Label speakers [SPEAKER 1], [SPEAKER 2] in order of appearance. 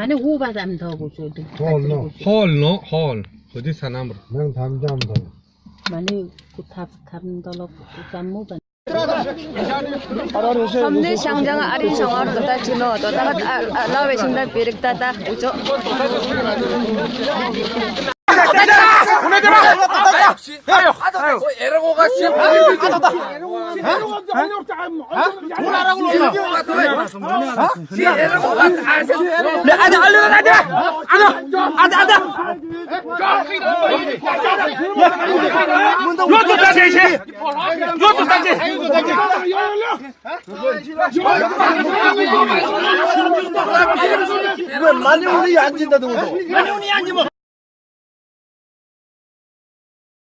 [SPEAKER 1] 만에 호바담 더 고쇼도.
[SPEAKER 2] 홀노 홀 어디 사나무
[SPEAKER 3] 난 담담다.
[SPEAKER 1] 만에 고탑 담더러 담무반.
[SPEAKER 4] हमने शांगजांग आरी संगार तथा चिनो तो तक लावे सिंदा पेरिक तथा उचो
[SPEAKER 5] 에러고가
[SPEAKER 3] 많이 운이 안 진다도.
[SPEAKER 5] 많이 운이 안 지면